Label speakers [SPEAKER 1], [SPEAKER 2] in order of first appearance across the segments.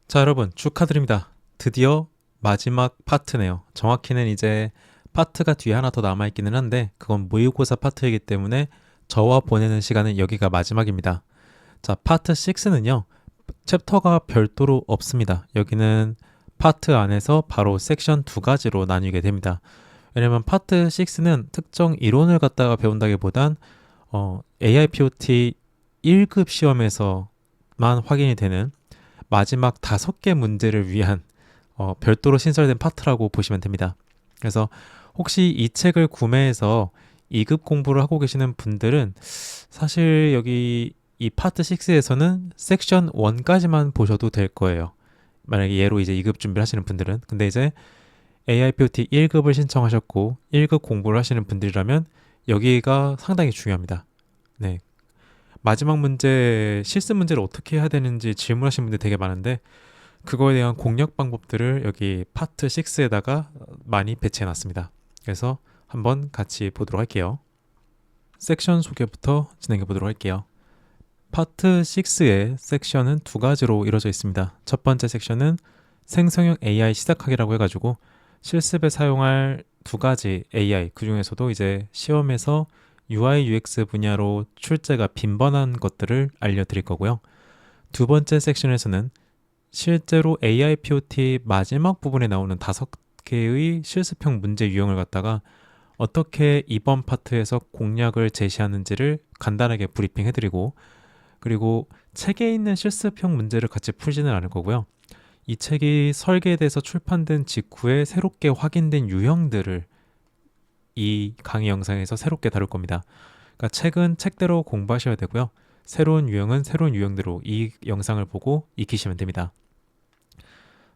[SPEAKER 1] 자, 여러분 축하드립니다. 드디어 마지막 파트네요. 정확히는 이제 파트가 뒤에 하나 더 남아있기는 한데 그건 모의고사 파트이기 때문에 저와 보내는 시간은 여기가 마지막입니다. 자, 파트 6는요. 챕터가 별도로 없습니다. 여기는 파트 안에서 바로 섹션 두 가지로 나뉘게 됩니다. 왜냐면 파트 6는 특정 이론을 갖다가 배운다기보단 AIPOT 1급 시험에서만 확인이 되는 마지막 5개 문제를 위한 별도로 신설된 파트라고 보시면 됩니다. 그래서 혹시 이 책을 구매해서 2급 공부를 하고 계시는 분들은 사실 여기 이 파트 6에서는 섹션 1까지만 보셔도 될 거예요. 만약에 얘로 이제 2급 준비를 하시는 분들은. 근데 이제 AIPOT 1급을 신청하셨고 1급 공부를 하시는 분들이라면 여기가 상당히 중요합니다. 네. 마지막 문제, 실습 문제를 어떻게 해야 되는지 질문하시는 분들 되게 많은데 그거에 대한 공략 방법들을 여기 파트 6에다가 많이 배치해 놨습니다. 그래서 한번 같이 보도록 할게요. 섹션 소개부터 진행해 보도록 할게요. 파트 6의 섹션은 두 가지로 이루어져 있습니다. 첫 번째 섹션은 생성형 AI 시작하기라고 해가지고 실습에 사용할 두 가지 AI, 그 중에서도 이제 시험에서 UI, UX 분야로 출제가 빈번한 것들을 알려드릴 거고요. 두 번째 섹션에서는 실제로 AIPOT 마지막 부분에 나오는 5개의 실습형 문제 유형을 갖다가 어떻게 이번 파트에서 공략을 제시하는지를 간단하게 브리핑 해드리고, 그리고 책에 있는 실습형 문제를 같이 풀지는 않을 거고요. 이 책이 설계돼서 출판된 직후에 새롭게 확인된 유형들을 이 강의 영상에서 새롭게 다룰 겁니다. 그러니까 책은 책대로 공부하셔야 되고요. 새로운 유형은 새로운 유형대로 이 영상을 보고 익히시면 됩니다.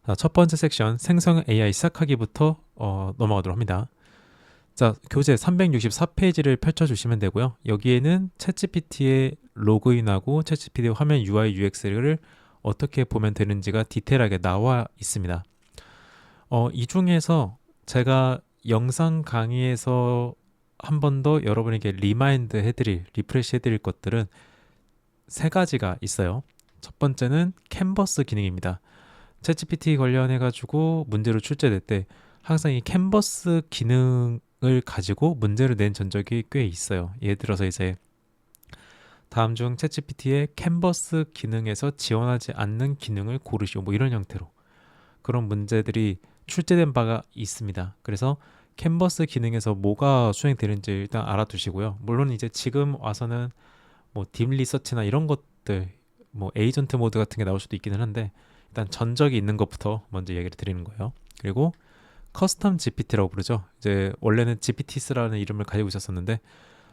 [SPEAKER 1] 자, 첫 번째 섹션 생성 AI 시작하기부터 넘어가도록 합니다. 자, 교재 364페이지를 펼쳐주시면 되고요. 여기에는 챗GPT에 로그인하고 챗GPT 화면 UI, UX를 어떻게 보면 되는지가 디테일하게 나와 있습니다. 이 중에서 제가 영상 강의에서 한 번 더 여러분에게 리마인드 해드릴, 리프레시 해드릴 것들은 세 가지가 있어요. 첫 번째는 캔버스 기능입니다. 챗GPT 관련해가지고 문제로 출제될 때 항상 이 캔버스 기능을 가지고 문제를 낸 전적이 꽤 있어요. 예를 들어서 이제 다음 중 챗GPT의 캔버스 기능에서 지원하지 않는 기능을 고르시오, 뭐 이런 형태로 그런 문제들이 출제된 바가 있습니다. 그래서 캔버스 기능에서 뭐가 수행되는지 일단 알아두시고요. 물론 이제 지금 와서는 뭐 딥 리서치나 이런 것들, 뭐 에이전트 모드 같은 게 나올 수도 있기는 한데 일단 전적이 있는 것부터 먼저 얘기를 드리는 거예요. 그리고 커스텀 GPT라고 부르죠. 이제 원래는 GPT스라는 이름을 가지고 있었었는데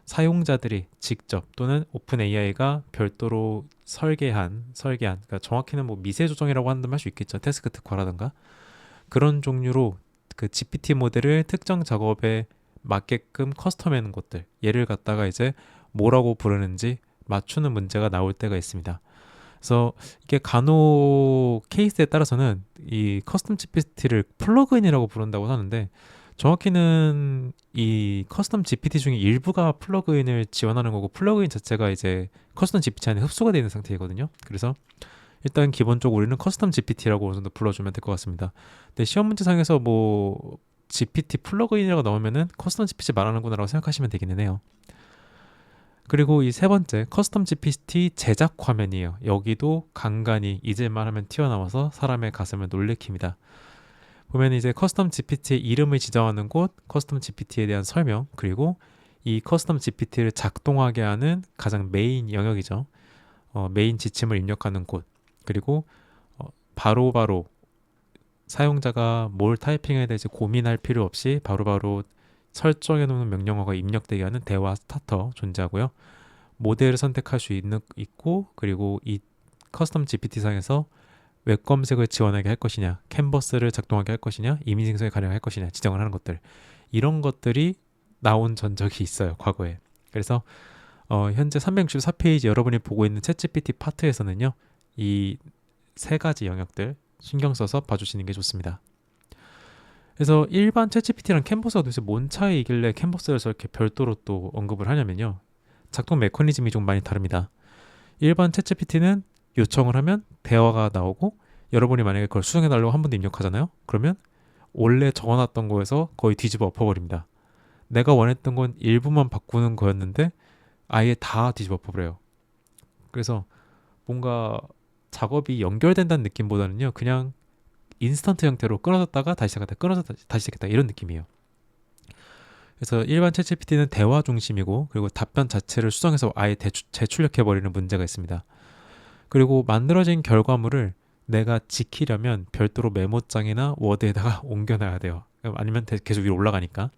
[SPEAKER 1] 사용자들이 직접 또는 오픈 AI가 별도로 설계한, 그러니까 정확히는 뭐 미세 조정이라고 한다면 할 수 있겠죠. 태스크 특화라든가 그런 종류로 그 GPT 모델을 특정 작업에 맞게끔 커스텀해놓은 것들, 얘를 갖다가 이제 뭐라고 부르는지 맞추는 문제가 나올 때가 있습니다. 그래서 이게 간혹 케이스에 따라서는 이 커스텀 GPT를 플러그인이라고 부른다고 하는데 정확히는 이 커스텀 GPT 중에 일부가 플러그인을 지원하는 거고 플러그인 자체가 이제 커스텀 GPT 안에 흡수가 되어 있는 상태이거든요. 그래서 일단 기본적으로 우리는 커스텀 GPT라고 어느 정도 불러주면 될 것 같습니다. 근데 시험 문제상에서 뭐 GPT 플러그인이라고 나오면은 커스텀 GPT 말하는구나라고 생각하시면 되기는 해요. 그리고 이 세 번째 커스텀 GPT 제작 화면이에요. 여기도 간간히 잊을만 하면 튀어나와서 사람의 가슴을 놀래킵니다. 보면 이제 커스텀 GPT의 이름을 지정하는 곳, 커스텀 GPT에 대한 설명, 그리고 이 커스텀 GPT를 작동하게 하는 가장 메인 영역이죠. 메인 지침을 입력하는 곳, 그리고 바로바로 사용자가 뭘 타이핑해야 될지 고민할 필요 없이 바로바로 설정해 놓은 명령어가 입력되게 하는 대화 스타터 존재하고요. 모델을 선택할 수 있고, 그리고 이 커스텀 GPT 상에서 웹 검색을 지원하게 할 것이냐, 캔버스를 작동하게 할 것이냐, 이미지 생성에 가능할 것이냐 지정을 하는 것들, 이런 것들이 나온 전적이 있어요, 과거에. 그래서 현재 364페이지 여러분이 보고 있는 챗GPT 파트에서는요, 이 세 가지 영역들 신경 써서 봐주시는 게 좋습니다. 그래서 일반 챗GPT랑 캔버스가 도대체 뭔 차이이길래 캔버스를 저렇게 별도로 또 언급을 하냐면요, 작동 메커니즘이 좀 많이 다릅니다. 일반 챗GPT는 요청을 하면 대화가 나오고 여러분이 만약에 그걸 수정해 달라고 한 번 더 입력하잖아요. 그러면 원래 적어놨던 거에서 거의 뒤집어 엎어버립니다. 내가 원했던 건 일부만 바꾸는 거였는데 아예 다 뒤집어 엎어버려요. 그래서 뭔가 작업이 연결된다는 느낌보다는요, 그냥 인스턴트 형태로 끊어졌다가 다시 시작했다, 끊어졌다 다시 시작했다, 이런 느낌이에요. 그래서 일반 챗GPT는 대화 중심이고, 그리고 답변 자체를 수정해서 아예 재출력해버리는 문제가 있습니다. 그리고 만들어진 결과물을 내가 지키려면 별도로 메모장이나 워드에다가 옮겨놔야 돼요. 아니면 계속 위로 올라가니까.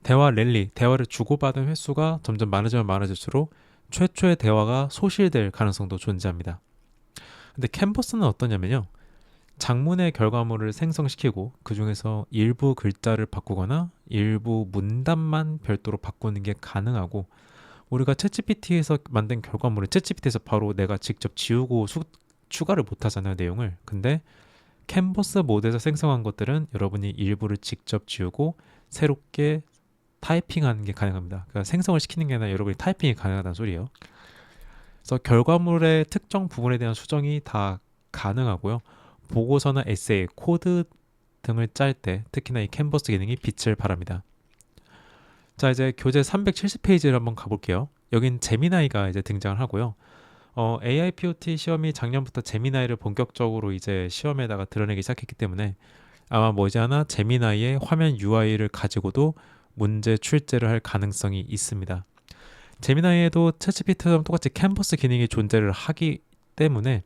[SPEAKER 1] 대화 랠리, 대화를 주고받은 횟수가 점점 많아지면 많아질수록 최초의 대화가 소실될 가능성도 존재합니다. 근데 캔버스는 어떠냐면요, 장문의 결과물을 생성시키고 그 중에서 일부 글자를 바꾸거나 일부 문단만 별도로 바꾸는 게 가능하고, 우리가 챗GPT에서 만든 결과물을 챗GPT에서 바로 내가 직접 지우고 추가를 못 하잖아요, 내용을. 근데 캔버스 모드에서 생성한 것들은 여러분이 일부를 직접 지우고 새롭게 타이핑하는 게 가능합니다. 그러니까 생성을 시키는 게 아니라 여러분이 타이핑이 가능하다는 소리예요. 그래서 결과물의 특정 부분에 대한 수정이 다 가능하고요. 보고서나 에세이, 코드 등을 짤 때 특히나 이 캔버스 기능이 빛을 발합니다. 자, 이제 교재 370페이지를 한번 가볼게요. 여긴 제미나이가 이제 등장을 하고요. AIPOT 시험이 작년부터 제미나이를 본격적으로 이제 시험에다가 드러내기 시작했기 때문에 아마 머지않아 제미나이의 화면 UI를 가지고도 문제 출제를 할 가능성이 있습니다. 제미나이에도 챗GPT처럼 똑같이 캔버스 기능이 존재를 하기 때문에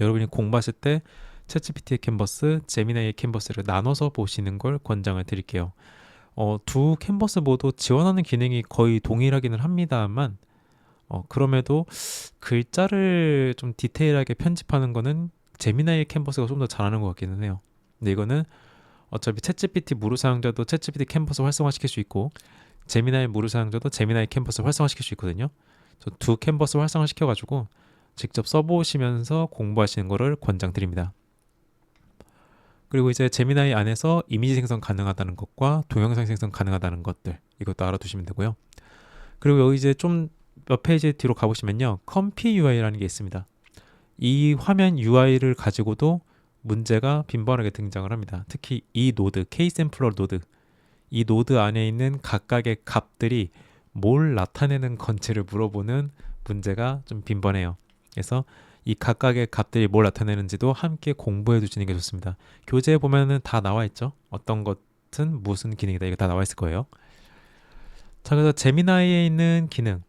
[SPEAKER 1] 여러분이 공부하실 때 챗GPT의 캔버스, 제미나이의 캔버스를 나눠서 보시는 걸 권장을 드릴게요. 두 캔버스 모두 지원하는 기능이 거의 동일하기는 합니다만, 그럼에도 글자를 좀 디테일하게 편집하는 거는 제미나이의 캔버스가 좀 더 잘하는 것 같기는 해요. 근데 이거는 어차피 챗GPT 무료 사용자도 챗GPT 캔버스 활성화시킬 수 있고, 제미나이 무료 사용자도 제미나이 캔버스 활성화시킬 수 있거든요. 두 캔버스 활성화시켜가지고 직접 써보시면서 공부하시는 거를 권장드립니다. 그리고 이제 제미나이 안에서 이미지 생성 가능하다는 것과 동영상 생성 가능하다는 것들, 이것도 알아두시면 되고요. 그리고 여기 이제 좀 몇 페이지 뒤로 가보시면요, 컴피 UI라는 게 있습니다. 이 화면 UI를 가지고도 문제가 빈번하게 등장을 합니다. 특히 이 노드, K샘플러 노드, 이 노드 안에 있는 각각의 값들이 뭘 나타내는 건지를 물어보는 문제가 좀 빈번해요. 그래서 이 각각의 값들이 뭘 나타내는지도 함께 공부해 두시는 게 좋습니다. 교재에 보면은 다 나와 있죠. 어떤 것은 무슨 기능이다, 이거 다 나와 있을 거예요. 자, 그래서 제미나이에 있는 기능,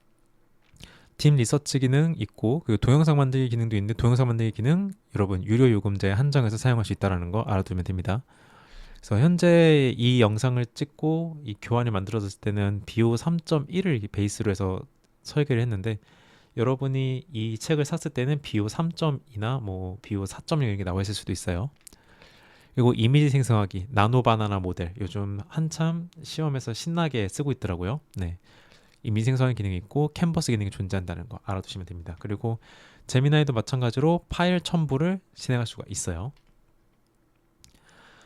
[SPEAKER 1] 딥 리서치 기능 있고, 그리고 동영상 만들기 기능도 있는데, 동영상 만들기 기능 여러분 유료 요금제에 한정해서 사용할 수 있다는 거 알아두면 됩니다. 그래서 현재 이 영상을 찍고 이 교환이 만들어졌을 때는 BO 3.1을 베이스로 해서 설계를 했는데, 여러분이 이 책을 샀을 때는 BO 3.2나 뭐 BO 4.0 이렇게 나와 있을 수도 있어요. 그리고 이미지 생성하기, 나노바나나 모델, 요즘 한참 시험에서 신나게 쓰고 있더라고요. 네, 이미지 생성하는 기능이 있고 캔버스 기능이 존재한다는 거 알아두시면 됩니다. 그리고 제미나이도 마찬가지로 파일 첨부를 진행할 수가 있어요.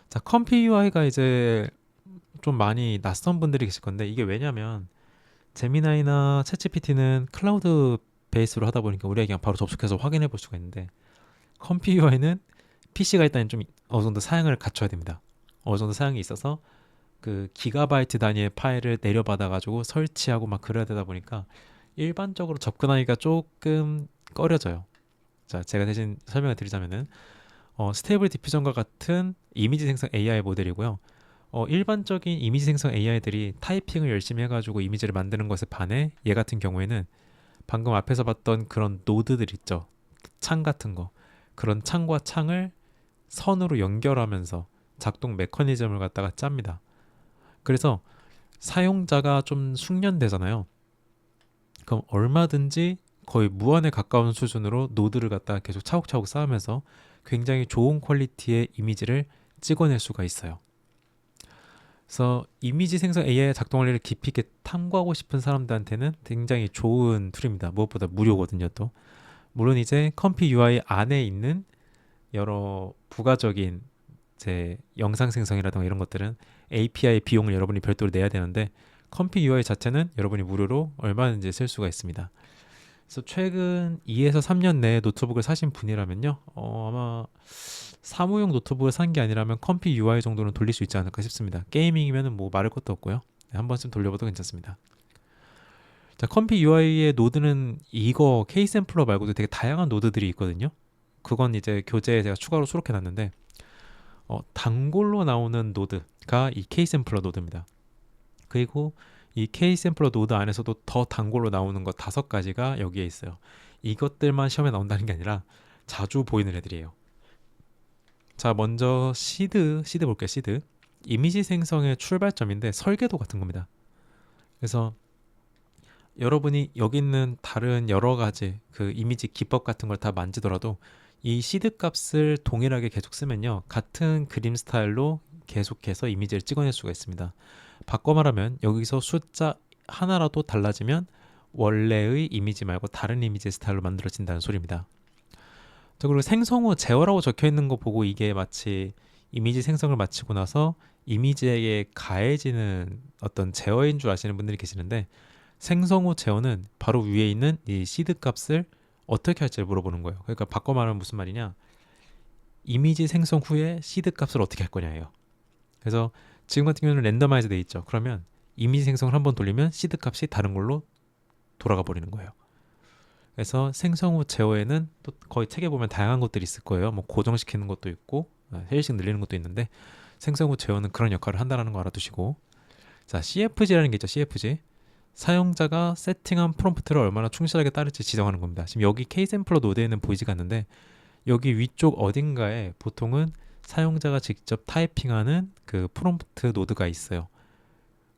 [SPEAKER 1] 자, 컴피 UI가 이제 좀 많이 낯선 분들이 계실 건데, 이게 왜냐면 제미나이나 챗GPT는 클라우드 베이스로 하다 보니까 우리가 그냥 바로 접속해서 확인해 볼 수가 있는데, 컴피 UI는 PC가 일단 좀 어느 정도 사양을 갖춰야 됩니다. 어느 정도 사양이 있어서 그 기가바이트 단위의 파일을 내려받아 가지고 설치하고 막 그래야 되다 보니까 일반적으로 접근하기가 조금 꺼려져요. 자, 제가 대신 설명을 드리자면은 스테이블 디퓨전과 같은 이미지 생성 AI 모델이고요. 일반적인 이미지 생성 AI들이 타이핑을 열심히 해가지고 이미지를 만드는 것에 반해 얘 같은 경우에는 방금 앞에서 봤던 그런 노드들 있죠. 창 같은 거. 그런 창과 창을 선으로 연결하면서 작동 메커니즘을 갖다가 짭니다. 그래서 사용자가 좀 숙련되잖아요. 그럼 얼마든지 거의 무한에 가까운 수준으로 노드를 갖다가 계속 차곡차곡 쌓으면서 굉장히 좋은 퀄리티의 이미지를 찍어낼 수가 있어요. 그래서 이미지 생성 AI 작동 원리를 깊이 있게 탐구하고 싶은 사람들한테는 굉장히 좋은 툴입니다. 무엇보다 무료거든요, 또. 물론 이제 컴피 UI 안에 있는 여러 부가적인 제 영상 생성이라든가 이런 것들은 API 비용을 여러분이 별도로 내야 되는데, 컴피 UI 자체는 여러분이 무료로 얼마든지 쓸 수가 있습니다. 그래서 최근 2에서 3년 내에 노트북을 사신 분이라면요. 아마 사무용 노트북을 산 게 아니라면 컴피 UI 정도는 돌릴 수 있지 않을까 싶습니다. 게이밍이면은 뭐 말할 것도 없고요. 네, 한 번쯤 돌려봐도 괜찮습니다. 자, 컴피 UI의 노드는 이거 K샘플러 말고도 되게 다양한 노드들이 있거든요. 그건 이제 교재에 제가 추가로 수록해 놨는데 단골로 나오는 노드가 이 K샘플러 노드입니다. 그리고 이 K샘플러 노드 안에서도 더 단골로 나오는 거 5가지가 여기에 있어요. 이것들만 시험에 나온다는 게 아니라 자주 보이는 애들이에요. 자, 먼저 시드 볼게요. 시드. 이미지 생성의 출발점인데 설계도 같은 겁니다. 그래서 여러분이 여기 있는 다른 여러 가지 그 이미지 기법 같은 걸 다 만지더라도 이 시드 값을 동일하게 계속 쓰면요. 같은 그림 스타일로 계속해서 이미지를 찍어낼 수가 있습니다. 바꿔 말하면 여기서 숫자 하나라도 달라지면 원래의 이미지 말고 다른 이미지 스타일로 만들어진다는 소리입니다. 자, 그리고 생성 후 제어라고 적혀 있는 거 보고 이게 마치 이미지 생성을 마치고 나서 이미지에 가해지는 어떤 제어인 줄 아시는 분들이 계시는데 생성 후 제어는 바로 위에 있는 이 시드 값을 어떻게 할지 물어보는 거예요. 그러니까 바꿔 말하면 무슨 말이냐? 이미지 생성 후에 시드 값을 어떻게 할 거냐예요. 그래서 지금 같은 경우는 랜더마이즈 돼 있죠. 그러면 이미지 생성을 한번 돌리면 시드 값이 다른 걸로 돌아가 버리는 거예요. 그래서 생성 후 제어에는 또 거의 책에 보면 다양한 것들이 있을 거예요. 뭐 고정시키는 것도 있고 헬식 늘리는 것도 있는데 생성 후 제어는 그런 역할을 한다는 거 알아두시고, 자, CFG라는 게 있죠. CFG. 사용자가 세팅한 프롬프트를 얼마나 충실하게 따를지 지정하는 겁니다. 지금 여기 K샘플러 노드에는 보이지가 않는데 여기 위쪽 어딘가에 보통은 사용자가 직접 타이핑하는 그 프롬프트 노드가 있어요.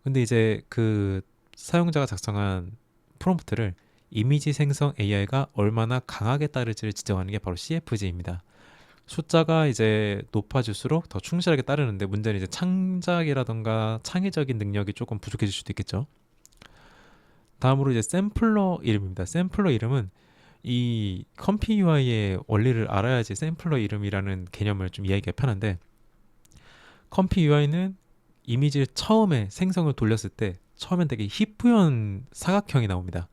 [SPEAKER 1] 근데 이제 그 사용자가 작성한 프롬프트를 이미지 생성 AI가 얼마나 강하게 따를지를 지정하는 게 바로 CFG입니다. 숫자가 이제 높아질수록 더 충실하게 따르는데 문제는 이제 창작이라던가 창의적인 능력이 조금 부족해질 수도 있겠죠. 다음으로 이제 샘플러 이름입니다. 샘플러 이름은 이 컴피 UI의 원리를 알아야지 샘플러 이름이라는 개념을 좀 이해하기가 편한데, 컴피 UI는 이미지를 처음에 생성을 돌렸을 때 처음엔 되게 희뿌연 사각형이 나옵니다.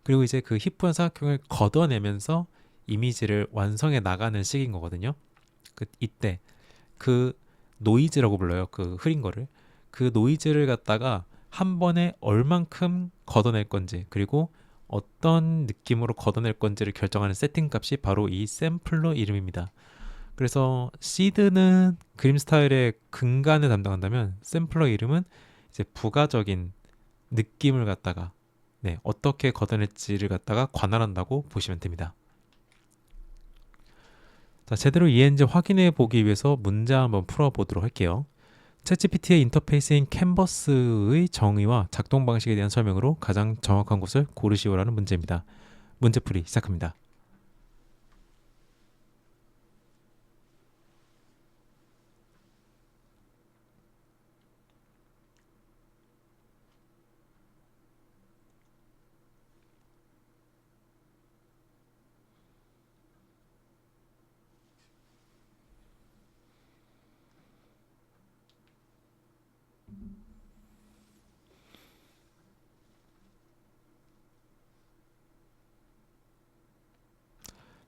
[SPEAKER 1] 그리고 이제 그 희뿌연 사각형을 걷어내면서 이미지를 완성해 나가는 식인 거거든요. 이때 그 노이즈라고 불러요. 그 흐린 거를. 그 노이즈를 갖다가 한 번에 얼만큼 걷어낼 건지, 그리고 어떤 느낌으로 걷어낼 건지를 결정하는 세팅 값이 바로 이 샘플러 이름입니다. 그래서 시드는 그림 스타일의 근간을 담당한다면 샘플러 이름은 이제 부가적인 느낌을 갖다가 어떻게 걷어낼지를 갖다가 관할한다고 보시면 됩니다. 자, 제대로 이해했는지 확인해 보기 위해서 문제 한번 풀어보도록 할게요. 챗GPT의 인터페이스인 캔버스의 정의와 작동 방식에 대한 설명으로 가장 정확한 곳을 고르시오라는 문제입니다. 문제풀이 시작합니다.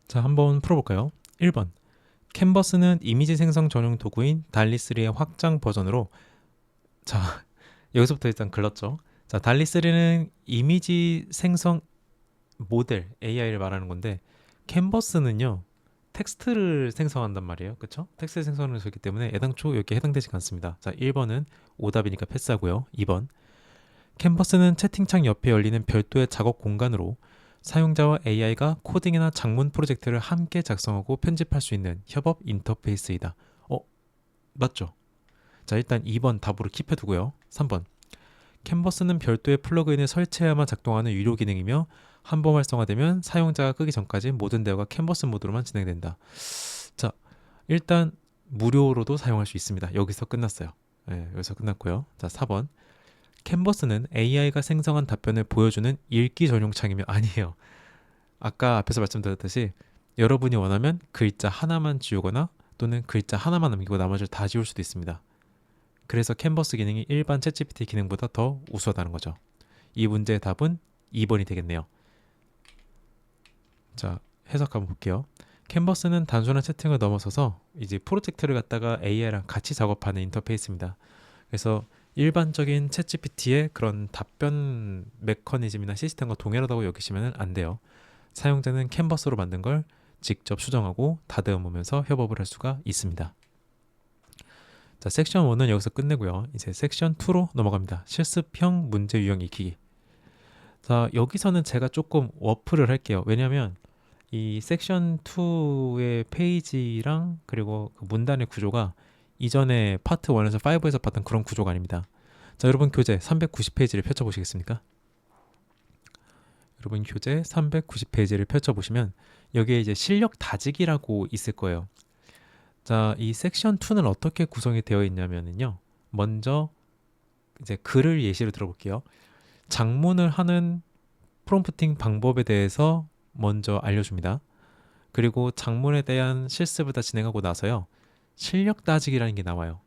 [SPEAKER 1] 자, 한번 풀어볼까요? 1번. 캔버스는 이미지 생성 전용 도구인 달리3의 확장 버전으로, 자, 여기서부터 일단 글렀죠. 자, 달리3는 이미지 생성 모델 AI를 말하는 건데, 캔버스는요 텍스트를 생성한단 말이에요. 그쵸? 텍스트 생성을 했기 때문에 애당초 여기에 해당되지 않습니다. 자, 1번은 오답이니까 패스하고요. 2번. 캔버스는 채팅창 옆에 열리는 별도의 작업 공간으로 사용자와 AI가 코딩이나 장문 프로젝트를 함께 작성하고 편집할 수 있는 협업 인터페이스이다. 맞죠? 자, 일단 2번 답으로 킵해두고요. 3번. 캔버스는 별도의 플러그인을 설치해야만 작동하는 유료 기능이며 한 번 활성화되면 사용자가 끄기 전까지 모든 대화가 캔버스 모드로만 진행된다. 자, 일단 무료로도 사용할 수 있습니다. 여기서 끝났어요. 여기서 끝났고요. 자, 4번. 캔버스는 AI가 생성한 답변을 보여주는 읽기 전용 창이며, 아니에요. 아까 앞에서 말씀드렸듯이 여러분이 원하면 글자 하나만 지우거나 또는 글자 하나만 남기고 나머지를 다 지울 수도 있습니다. 그래서 캔버스 기능이 일반 챗GPT 기능보다 더 우수하다는 거죠. 이 문제의 답은 2번이 되겠네요. 자, 해석 한번 볼게요. 캔버스는 단순한 채팅을 넘어서서 이제 프로젝트를 갖다가 AI랑 같이 작업하는 인터페이스입니다. 그래서 일반적인 챗GPT의 그런 답변 메커니즘이나 시스템과 동일하다고 여기시면 안 돼요. 사용자는 캔버스로 만든 걸 직접 수정하고 다듬으면서 협업을 할 수가 있습니다. 자, 섹션 1은 여기서 끝내고요. 이제 섹션 2로 넘어갑니다. 실습형 문제 유형 익히기. 자, 여기서는 제가 조금 워프를 할게요. 왜냐하면 이 섹션 2의 페이지랑 그리고 그 문단의 구조가 이전에 파트 1에서 5에서 봤던 그런 구조가 아닙니다. 자, 여러분 교재 390페이지를 펼쳐보시겠습니까? 여러분 교재 390페이지를 펼쳐보시면 여기에 이제 실력 다지기라고 있을 거예요. 자, 이 섹션 2는 어떻게 구성이 되어 있냐면요. 먼저 이제 글을 예시로 들어볼게요. 작문을 하는 프롬프팅 방법에 대해서 먼저 알려줍니다. 그리고 작문에 대한 실습을 다 진행하고 나서요. 실력 따지기라는 게 나와요.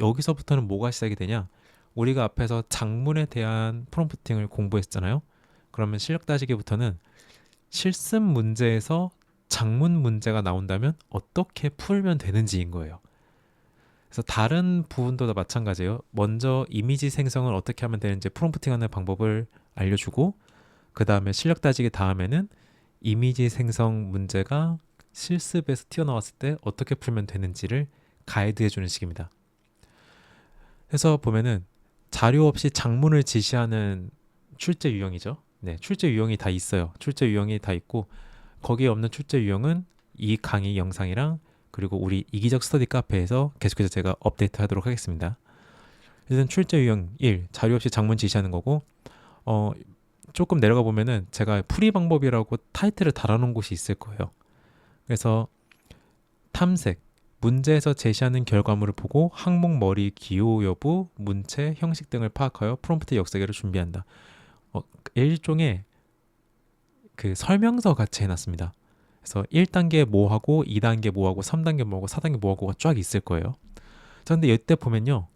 [SPEAKER 1] 여기서부터는 뭐가 시작이 되냐? 우리가 앞에서 작문에 대한 프롬프팅을 공부했잖아요. 그러면 실력 따지기부터는 실습 문제에서 작문 문제가 나온다면 어떻게 풀면 되는지인 거예요. 그래서 다른 부분도 다 마찬가지예요. 먼저 이미지 생성을 어떻게 하면 되는지 프롬프팅하는 방법을 알려주고 그 다음에 실력 따지기 다음에는 이미지 생성 문제가 실습에서 튀어나왔을 때 어떻게 풀면 되는지를 가이드해주는 식입니다. 그래서 보면은 자료 없이 작문을 지시하는 출제 유형이죠. 네, 출제 유형이 다 있어요. 출제 유형이 다 있고 거기에 없는 출제 유형은 이 강의 영상이랑 그리고 우리 이기적 스터디 카페에서 계속해서 제가 업데이트 하도록 하겠습니다. 일단 출제 유형 1, 자료 없이 작문 지시하는 거고 조금 내려가 보면은 제가 풀이 방법이라고 타이틀을 달아놓은 곳이 있을 거예요. 그래서 탐색, 문제에서 제시하는 결과물을 보고 항목 머리 기호 여부, 문체, 형식 등을 파악하여 프롬프트 역사기를 준비한다. 일종의 그 설명서 같이 해놨습니다. 그래서 1단계 뭐하고 2단계 뭐하고 3단계 뭐하고 4단계 뭐하고가 쫙 있을 거예요. 자, 근데 이때 보면요.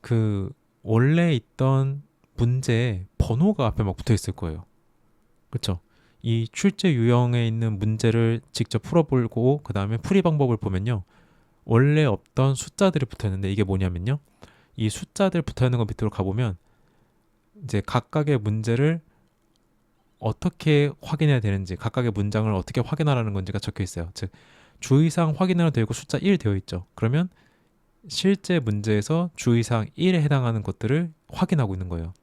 [SPEAKER 1] 그 원래 있던 문제에 번호가 앞에 막 붙어 있을 거예요. 그렇죠? 이 출제 유형에 있는 문제를 직접 풀어보고 그 다음에 풀이 방법을 보면요. 원래 없던 숫자들이 붙어 있는데 이게 뭐냐면요. 이 숫자들 붙어 있는 거 밑으로 가보면 이제 각각의 문제를 어떻게 확인해야 되는지 각각의 문장을 어떻게 확인하라는 건지가 적혀 있어요. 즉 주의사항 확인해도 되고 숫자 1 되어 있죠. 그러면 실제 문제에서 주의사항 1에 해당하는 것들을 확인하고 있는 거예요.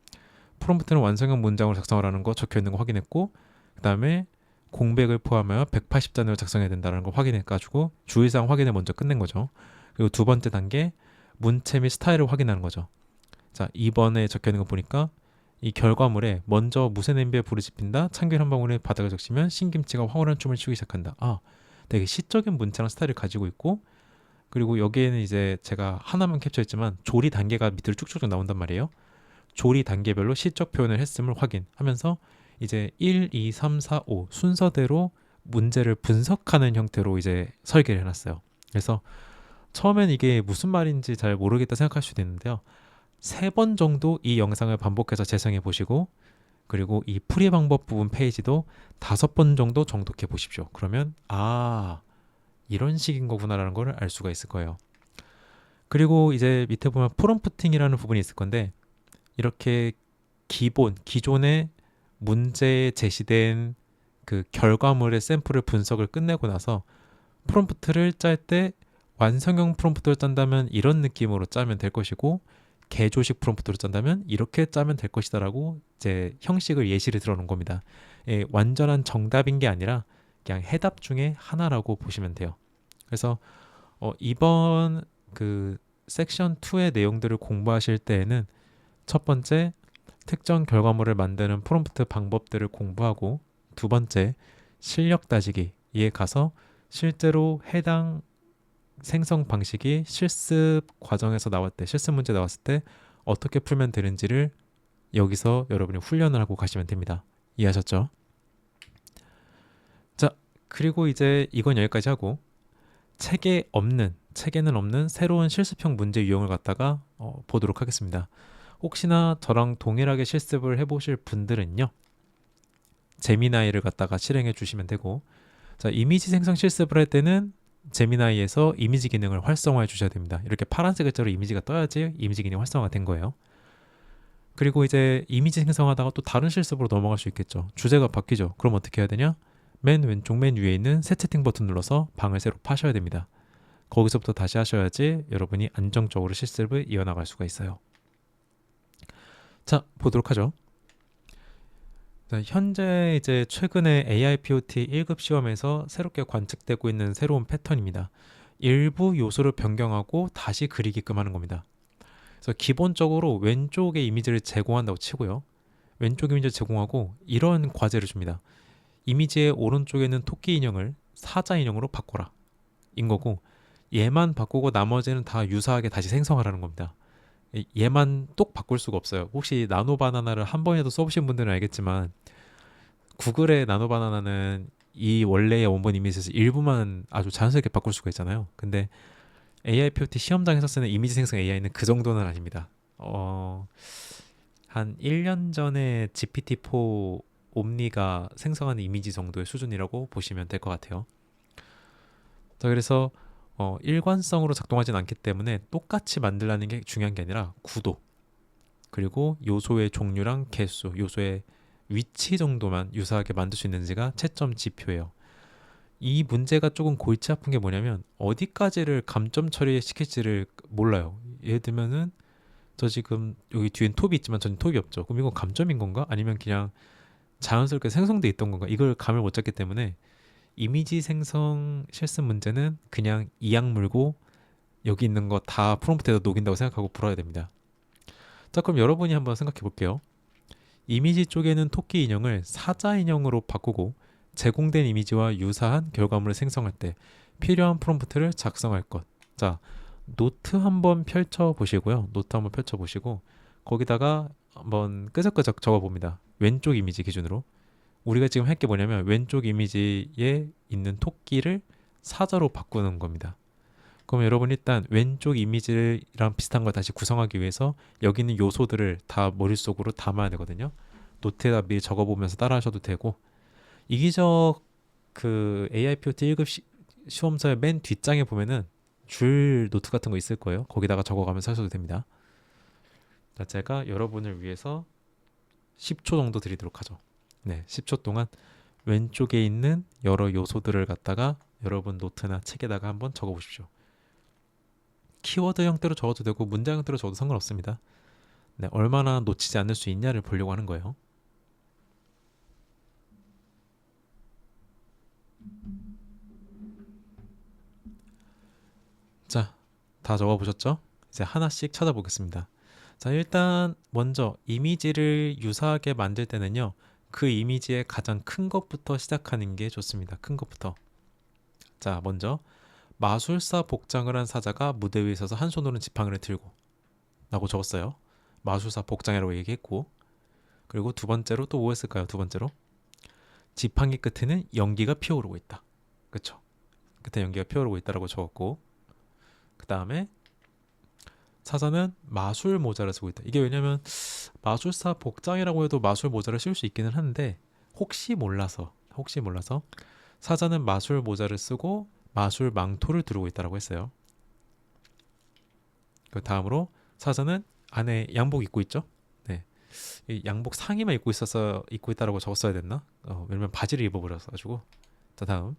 [SPEAKER 1] 프롬프트는 완성형 문장으로 작성하라는 거 적혀 있는 거 확인했고 그 다음에 공백을 포함하여 180단위로 작성해야 된다는 걸 확인해가지고 주의사항 확인을 먼저 끝낸 거죠. 그리고 두 번째 단계 문체 및 스타일을 확인하는 거죠. 자, 이번에 적혀 있는 거 보니까 이 결과물에 먼저 무쇠 냄비에 불이 지핀다. 참기름 한 방울에 바닥을 적시면 신김치가 황홀한 춤을 추기 시작한다. 되게 시적인 문체랑 스타일을 가지고 있고 그리고 여기에는 이제 제가 하나만 캡처했지만 조리 단계가 밑으로 쭉쭉 나온단 말이에요. 조리 단계별로 시적 표현을 했음을 확인하면서 이제 1, 2, 3, 4, 5 순서대로 문제를 분석하는 형태로 이제 설계를 해놨어요. 그래서 처음엔 이게 무슨 말인지 잘 모르겠다 생각할 수도 있는데요. 3번 정도 이 영상을 반복해서 재생해 보시고 그리고 이 풀이 방법 부분 페이지도 5번 정도 정독해 보십시오. 그러면 이런 식인 거구나라는 걸 알 수가 있을 거예요. 그리고 이제 밑에 보면 프롬프팅이라는 부분이 있을 건데 이렇게 기존의 문제에 제시된 그 결과물의 샘플을 분석을 끝내고 나서 프롬프트를 짤 때 완성형 프롬프트를 짠다면 이런 느낌으로 짜면 될 것이고 개조식 프롬프트로 짠다면 이렇게 짜면 될 것이다라고 이제 형식을 예시를 들어놓은 겁니다. 완전한 정답인 게 아니라 그냥 해답 중에 하나라고 보시면 돼요. 그래서 이번 그 섹션 2의 내용들을 공부하실 때에는 첫 번째 특정 결과물을 만드는 프롬프트 방법들을 공부하고 두 번째 실력 따지기에 가서 실제로 해당 생성 방식이 실습 과정에서 실습 문제 나왔을 때 어떻게 풀면 되는지를 여기서 여러분이 훈련을 하고 가시면 됩니다. 이해하셨죠? 자, 그리고 이제 이건 여기까지 하고 책에는 없는 새로운 실습형 문제 유형을 갖다가 보도록 하겠습니다. 혹시나 저랑 동일하게 실습을 해보실 분들은요. 제미나이를 갖다가 실행해 주시면 되고, 자, 이미지 생성 실습을 할 때는 제미나이에서 이미지 기능을 활성화해 주셔야 됩니다. 이렇게 파란색 글자로 이미지가 떠야지 이미지 기능이 활성화가 된 거예요. 그리고 이제 이미지 생성하다가 또 다른 실습으로 넘어갈 수 있겠죠. 주제가 바뀌죠. 그럼 어떻게 해야 되냐? 맨 왼쪽 맨 위에 있는 새 채팅 버튼 눌러서 방을 새로 파셔야 됩니다. 거기서부터 다시 하셔야지 여러분이 안정적으로 실습을 이어나갈 수가 있어요. 자, 보도록 하죠. 자, 현재 이제 최근에 AIPOT 1급 시험에서 새롭게 관측되고 있는 새로운 패턴입니다. 일부 요소를 변경하고 다시 그리게끔 하는 겁니다. 그래서 기본적으로 왼쪽에 이미지를 제공한다고 치고요. 왼쪽 이미지를 제공하고 이런 과제를 줍니다. 이미지의 오른쪽에 있는 토끼 인형을 사자 인형으로 바꿔라. 인 거고, 얘만 바꾸고 나머지는 다 유사하게 다시 생성하라는 겁니다. 얘만 똑 바꿀 수가 없어요. 혹시 나노바나나를 한 번이라도 써보신 분들은 알겠지만 구글의 나노바나나는 이 원래의 원본 이미지에서 일부만 아주 자연스럽게 바꿀 수가 있잖아요. 근데 AIPOT 시험장에서 쓰는 이미지 생성 AI는 그 정도는 아닙니다. 한 1년 전에 GPT-4 옴니가 생성하는 이미지 정도의 수준이라고 보시면 될 것 같아요. 자, 그래서 일관성으로 작동하진 않기 때문에 똑같이 만들라는 게 중요한 게 아니라 구도, 그리고 요소의 종류랑 개수, 요소의 위치 정도만 유사하게 만들 수 있는지가 채점 지표예요. 이 문제가 조금 골치 아픈 게 뭐냐면 어디까지를 감점 처리시킬지를 몰라요. 예를 들면은 저 지금 여기 뒤엔 톱이 있지만 전 톱이 없죠. 그럼 이건 감점인 건가? 아니면 그냥 자연스럽게 생성돼 있던 건가? 이걸 감을 못 잡기 때문에 이미지 생성 실습 문제는 그냥 이악 물고 여기 있는 거 다 프롬프트에다 녹인다고 생각하고 풀어야 됩니다. 자, 그럼 여러분이 한번 생각해 볼게요. 이미지 쪽에는 토끼 인형을 사자 인형으로 바꾸고 제공된 이미지와 유사한 결과물을 생성할 때 필요한 프롬프트를 작성할 것. 자, 노트 한번 펼쳐 보시고요. 노트 한번 펼쳐 보시고 거기다가 한번 끄적끄적 적어 봅니다. 왼쪽 이미지 기준으로. 우리가 지금 할 게 뭐냐면 왼쪽 이미지에 있는 토끼를 사자로 바꾸는 겁니다. 그럼 여러분 일단 왼쪽 이미지랑 비슷한 걸 다시 구성하기 위해서 여기 있는 요소들을 다 머릿속으로 담아야 되거든요. 노트에다 미리 적어보면서 따라 하셔도 되고, 이기적 그 AIPOT 1급 시험서의 맨 뒷장에 보면은 줄 노트 같은 거 있을 거예요. 거기다가 적어가면서 하셔도 됩니다. 자, 제가 여러분을 위해서 10초 정도 드리도록 하죠. 네, 10초 동안 왼쪽에 있는 여러 요소들을 갖다가 여러분 노트나 책에다가 한번 적어보십시오. 키워드 형태로 적어도 되고 문장 형태로 적어도 상관없습니다. 네, 얼마나 놓치지 않을 수 있냐를 보려고 하는 거예요. 자, 다 적어보셨죠? 이제 하나씩 찾아보겠습니다. 자, 일단 먼저 이미지를 유사하게 만들 때는요, 그 이미지의 가장 큰 것부터 시작하는 게 좋습니다. 큰 것부터. 자, 먼저 마술사 복장을 한 사자가 무대 위에 서서 한 손으로는 지팡이를 들고 라고 적었어요. 마술사 복장이라고 얘기했고, 그리고 두 번째로 또 뭐 했을까요? 두 번째로 지팡이 끝에는 연기가 피어오르고 있다. 그쵸? 끝에 연기가 피어오르고 있다라고 적었고, 그 다음에 사자는 마술 모자를 쓰고 있다. 이게 왜냐면 마술사 복장이라고 해도 마술 모자를 쓸 수 있기는 한데 혹시 몰라서 사자는 마술 모자를 쓰고 마술 망토를 두르고 있다라고 했어요. 그 다음으로 사자는 안에 양복 입고 있죠. 네, 이 양복 상의만 입고 있다라고 적었어야 됐나? 왜냐면 바지를 입어버려서 가지고. 자, 다음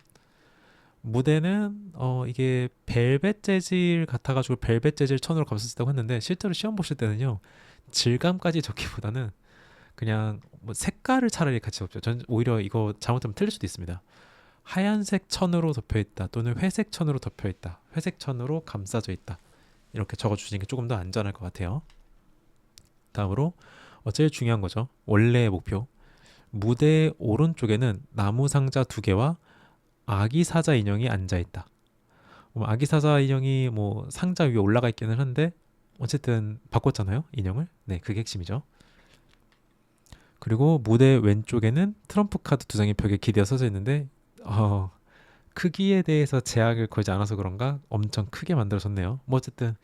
[SPEAKER 1] 무대는 이게 벨벳 재질 같아가지고 벨벳 재질 천으로 감쌌다고 했는데 실제로 시험 보실 때는요, 질감까지 적기보다는 그냥 뭐 색깔을 차라리 같이 적죠. 전 오히려 이거 잘못하면 틀릴 수도 있습니다. 하얀색 천으로 덮여 있다 또는 회색 천으로 덮여 있다, 회색 천으로 감싸져 있다, 이렇게 적어주시는 게 조금 더 안전할 것 같아요. 다음으로 제일 중요한 거죠. 원래의 목표. 무대 오른쪽에는 나무 상자 2개와 아기 사자 인형이 앉아 있다. 아기 사자 인형이 뭐 상자 위에 올라가 있기는 한데 어쨌든 바꿨잖아요, 인형을. 네, 그게 핵심이죠. 그리고 무대 왼쪽에는 트럼프 카드 2장이 벽에 기대어 서져 있는데 크기에 대해서 제약을 걸지 않아서 그런가 엄청 크게 만들어졌네요. 뭐 어쨌든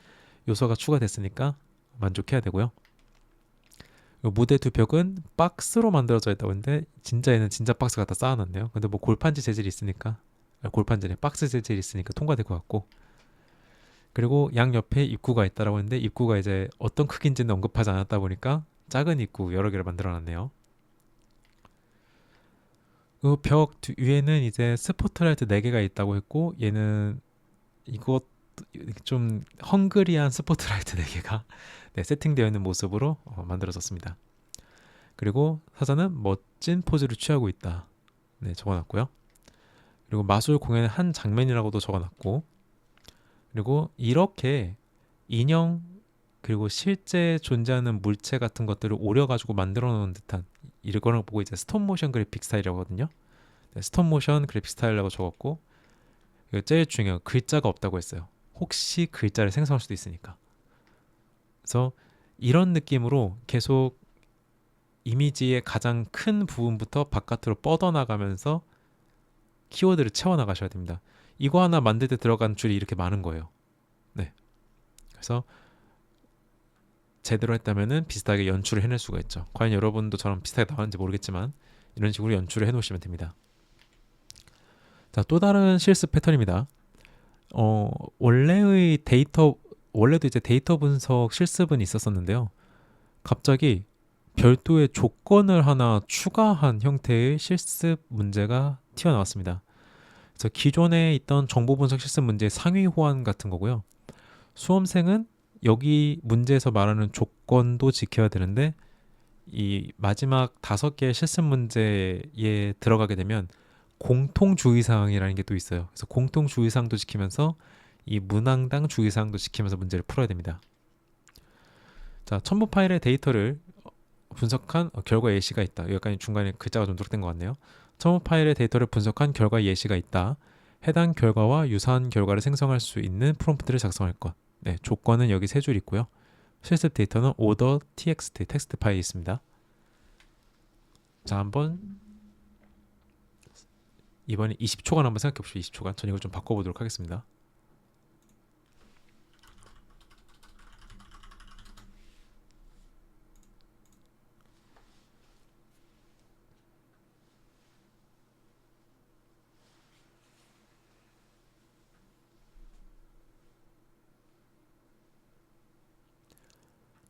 [SPEAKER 1] 요소가 추가됐으니까 만족해야 되고요. 무대 두 벽은 박스로 만들어져 있다고 했는데 진짜 얘는 진짜 박스 갖다 쌓아놨네요. 근데 뭐 골판지 재질이 있으니까 골판지네 박스 재질이 있으니까 통과될 것 같고 그리고 양 옆에 입구가 있다라고 했는데 입구가 이제 어떤 크기인지는 언급하지 않았다 보니까 작은 입구 여러 개를 만들어놨네요. 그 벽 위에는 이제 스포트라이트 4개가 있다고 했고 얘는 이것 좀 헝그리한 스포트라이트 4개가 네, 세팅되어 있는 모습으로 만들어졌습니다. 그리고 사자는 멋진 포즈를 취하고 있다. 네, 적어놨고요. 그리고 마술 공연의 한 장면이라고도 적어놨고 그리고 이렇게 인형 그리고 실제 존재하는 물체 같은 것들을 오려가지고 만들어 놓은 듯한 이거를 보고 이제 스톱 모션 그래픽 스타일이라거든요. 네, 스톱 모션 그래픽 스타일이라고 적었고 제일 중요한 글자가 없다고 했어요. 혹시 글자를 생성할 수도 있으니까. 그래서 이런 느낌으로 계속 이미지의 가장 큰 부분부터 바깥으로 뻗어나가면서 키워드를 채워나가셔야 됩니다. 이거 하나 만들 때 들어간 줄이 이렇게 많은 거예요. 네. 그래서 제대로 했다면은 비슷하게 연출을 해낼 수가 있죠. 과연 여러분도 저랑 비슷하게 나왔는지 모르겠지만 이런 식으로 연출을 해 놓으시면 됩니다. 자, 또 다른 실습 패턴입니다. 원래도 이제 데이터 분석 실습은 있었었는데요. 갑자기 별도의 조건을 하나 추가한 형태의 실습 문제가 튀어나왔습니다. 그래서 기존에 있던 정보 분석 실습 문제의 상위 호환 같은 거고요. 수험생은 여기 문제에서 말하는 조건도 지켜야 되는데 이 마지막 5개의 실습 문제에 들어가게 되면 공통 주의사항이라는 게 또 있어요. 그래서 공통 주의사항도 지키면서 이 문항당 주의사항도 지키면서 문제를 풀어야 됩니다. 자, 첨부 파일의 데이터를 분석한 결과 예시가 있다. 여기까지 중간에 글자가 좀 누락된 것 같네요. 첨부 파일의 데이터를 분석한 결과 예시가 있다. 해당 결과와 유사한 결과를 생성할 수 있는 프롬프트를 작성할 것. 네, 조건은 여기 3줄 있고요. 실습 데이터는 order.txt 텍스트 파일이 있습니다. 자, 한번 이번에 20초간 한번 생각해 봅시다. 20초간. 전 이걸 좀 바꿔보도록 하겠습니다.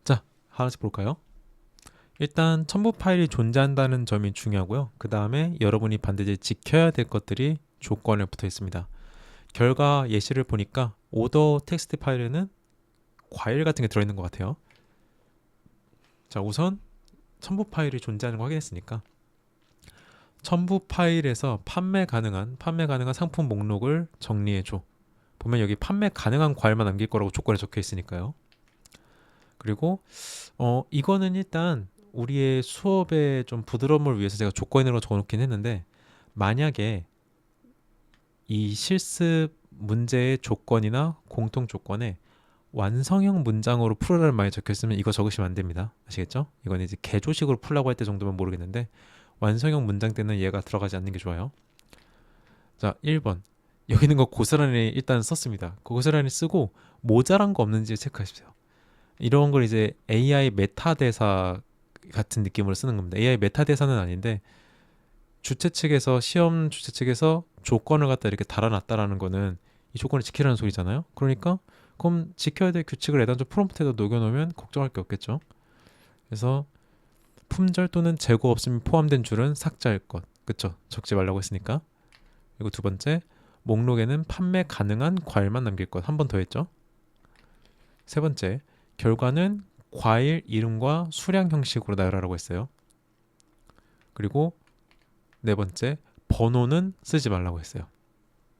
[SPEAKER 1] 자, 하나씩 볼까요? 일단 첨부 파일이 존재한다는 점이 중요하고요. 그 다음에 여러분이 반드시 지켜야 될 것들이 조건에 붙어 있습니다. 결과 예시를 보니까 오더 텍스트 파일에는 과일 같은 게 들어있는 것 같아요. 자, 우선 첨부 파일이 존재하는 거 확인했으니까 첨부 파일에서 판매 가능한 상품 목록을 정리해줘. 보면 여기 판매 가능한 과일만 남길 거라고 조건에 적혀 있으니까요. 그리고 이거는 일단 우리의 수업의 좀 부드러움을 위해서 제가 조건으로 적어놓긴 했는데 만약에 이 실습 문제의 조건이나 공통 조건에 완성형 문장으로 풀어라는 말이 적혀있으면 이거 적으시면 안 됩니다. 아시겠죠? 이건 이제 개조식으로 풀라고 할 때 정도면 모르겠는데 완성형 문장 때는 얘가 들어가지 않는 게 좋아요. 자, 1번 여기 있는 거 고스란히 일단 썼습니다. 고스란히 쓰고 모자란 거 없는지 체크하십시오. 이런 걸 이제 AI 메타 대사 같은 느낌으로 쓰는 겁니다. AI 메타 대사는 아닌데 시험 주최 측에서 조건을 갖다 이렇게 달아놨다라는 거는 이 조건을 지키라는 소리잖아요. 그러니까 그럼 지켜야 될 규칙을 애당초 프롬프트에다 녹여놓으면 걱정할 게 없겠죠. 그래서 품절 또는 재고 없음이 포함된 줄은 삭제할 것. 그쵸? 적지 말라고 했으니까. 그리고 두 번째, 목록에는 판매 가능한 과일만 남길 것. 한 번 더 했죠. 세 번째, 결과는 과일 이름과 수량 형식으로 나열하라고 했어요. 그리고 네 번째, 번호는 쓰지 말라고 했어요.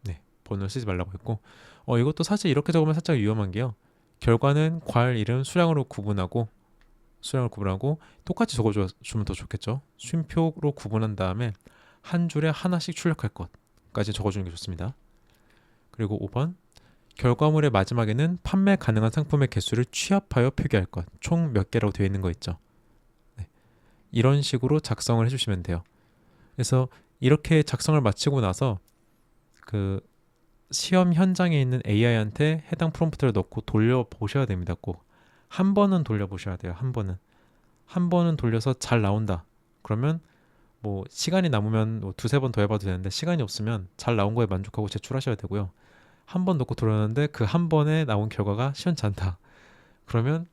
[SPEAKER 1] 네, 번호를 쓰지 말라고 했고 이것도 사실 이렇게 적으면 살짝 위험한 게요. 결과는 과일 이름 수량으로 구분하고 똑같이 적어주면 더 좋겠죠. 쉼표로 구분한 다음에 한 줄에 하나씩 출력할 것까지 적어주는 게 좋습니다. 그리고 5번, 결과물의 마지막에는 판매 가능한 상품의 개수를 취합하여 표기할 것. 총 몇 개라고 되어 있는 거 있죠. 네, 이런 식으로 작성을 해주시면 돼요. 그래서 이렇게 작성을 마치고 나서 그 시험 현장에 있는 AI한테 해당 프롬프트를 넣고 돌려보셔야 됩니다. 꼭 한 번은 돌려보셔야 돼요. 한 번은 한 번은 돌려서 잘 나온다. 그러면 뭐 시간이 남으면 뭐 두세 번 더 해봐도 되는데 시간이 없으면 잘 나온 거에 만족하고 제출하셔야 되고요. 한 번 넣고 돌렸는데 그 한 번에 나온 결과가 시원치 않다. 그러면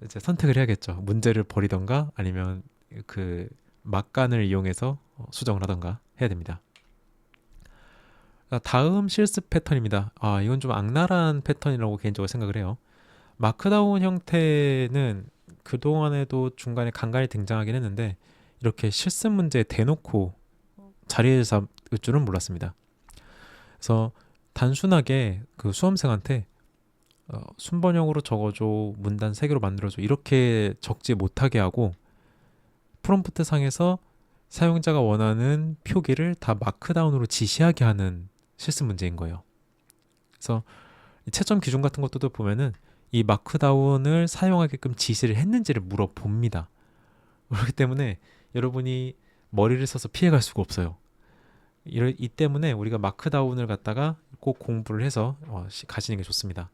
[SPEAKER 1] 이제 선택을 해야겠죠. 문제를 버리던가 아니면 그 막간을 이용해서 수정을 하던가 해야 됩니다. 다음 실습 패턴입니다. 이건 좀 악랄한 패턴이라고 개인적으로 생각을 해요. 마크다운 형태는 그동안에도 중간에 간간히 등장하긴 했는데 이렇게 실습 문제 대놓고 자리에서 잡을 줄은 몰랐습니다. 그래서 단순하게 그 수험생한테 순번역으로 적어줘, 문단 3개로 만들어줘 이렇게 적지 못하게 하고 프롬프트 상에서 사용자가 원하는 표기를 다 마크다운으로 지시하게 하는 실습 문제인 거예요. 그래서 채점 기준 같은 것도 보면은 이 마크다운을 사용하게끔 지시를 했는지를 물어봅니다. 그렇기 때문에 여러분이 머리를 써서 피해갈 수가 없어요. 이 때문에 우리가 마크다운을 갖다가 꼭 공부를 해서 가시는 게 좋습니다.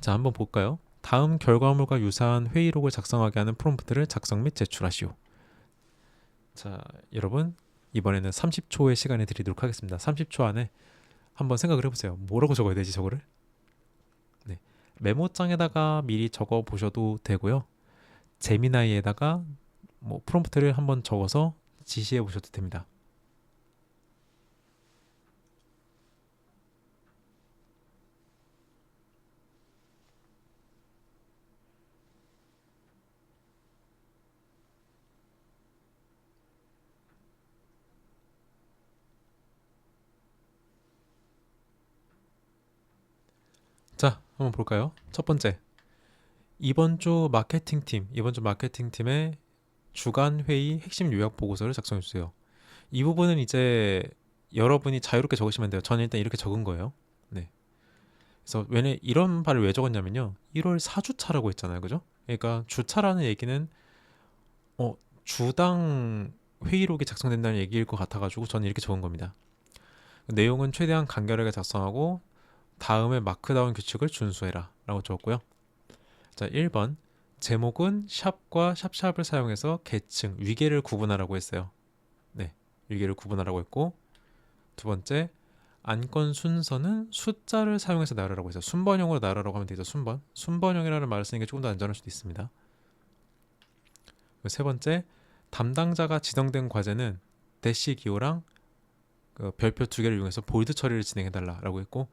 [SPEAKER 1] 자, 한번 볼까요? 다음 결과물과 유사한 회의록을 작성하게 하는 프롬프트를 작성 및 제출하시오. 자, 여러분 이번에는 30초의 시간을 드리도록 하겠습니다. 30초 안에 한번 생각을 해보세요. 뭐라고 적어야 되지 저거를? 네, 메모장에다가 미리 적어 보셔도 되고요. 제미나이에다가 뭐 프롬프트를 한번 적어서 지시해 보셔도 됩니다. 자, 한번 볼까요? 첫 번째, 이번 주 마케팅팀의 주간 회의 핵심 요약 보고서를 작성해 주세요. 이 부분은 이제 여러분이 자유롭게 적으시면 돼요. 저는 일단 이렇게 적은 거예요. 네. 그래서 이런 바를 왜 적었냐면요. 1월 4주차라고 했잖아요. 그죠? 그러니까 주차라는 얘기는 주당 회의록이 작성된다는 얘기일 것 같아가지고 저는 이렇게 적은 겁니다. 내용은 최대한 간결하게 작성하고 다음에 마크다운 규칙을 준수해라 라고 적었고요. 자, 1번 제목은 샵과 샵샵을 사용해서 계층, 위계를 구분하라고 했어요. 네, 위계를 구분하라고 했고, 두 번째 안건 순서는 숫자를 사용해서 나열하라고 했어요. 순번형으로 나열하라고 하면 되죠. 순번형이라는 말을 쓰는 게 조금 더 안전할 수도 있습니다. 세 번째, 담당자가 지정된 과제는 대시 기호랑 별표 2개를 이용해서 볼드 처리를 진행해달라고 했고,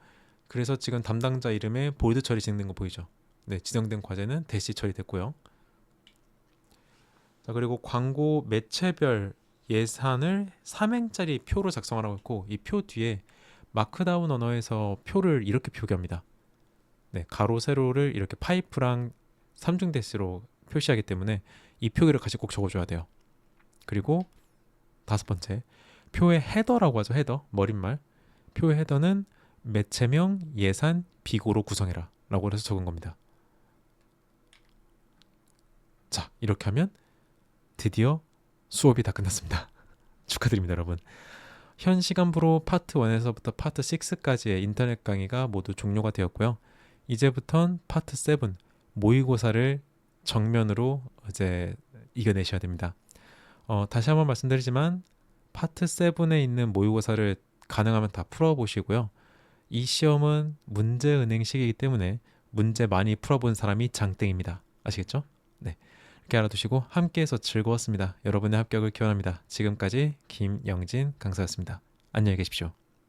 [SPEAKER 1] 그래서 지금 담당자 이름에 볼드 처리 진행된 거 보이죠? 네, 지정된 과제는 대시 처리됐고요. 자, 그리고 광고 매체별 예산을 3행짜리 표로 작성하라고 했고, 이 표 뒤에 마크다운 언어에서 표를 이렇게 표기합니다. 네, 가로 세로를 이렇게 파이프랑 3중 대시로 표시하기 때문에 이 표기를 같이 꼭 적어줘야 돼요. 그리고 다섯 번째, 표의 헤더라고 하죠. 헤더, 머릿말. 표의 헤더는 매체명, 예산, 비고로 구성해라 라고 해서 적은 겁니다. 자, 이렇게 하면 드디어 수업이 다 끝났습니다. 축하드립니다, 여러분. 현 시간부로 파트 1에서부터 파트 6까지의 인터넷 강의가 모두 종료가 되었고요. 이제부턴 파트 7 모의고사를 정면으로 이제 이겨내셔야 됩니다. 다시 한번 말씀드리지만 파트 7에 있는 모의고사를 가능하면 다 풀어보시고요. 이 시험은 문제 은행식이기 때문에 문제 많이 풀어본 사람이 장땡입니다. 아시겠죠? 네, 이렇게 알아두시고 함께해서 즐거웠습니다. 여러분의 합격을 기원합니다. 지금까지 김영진 강사였습니다. 안녕히 계십시오.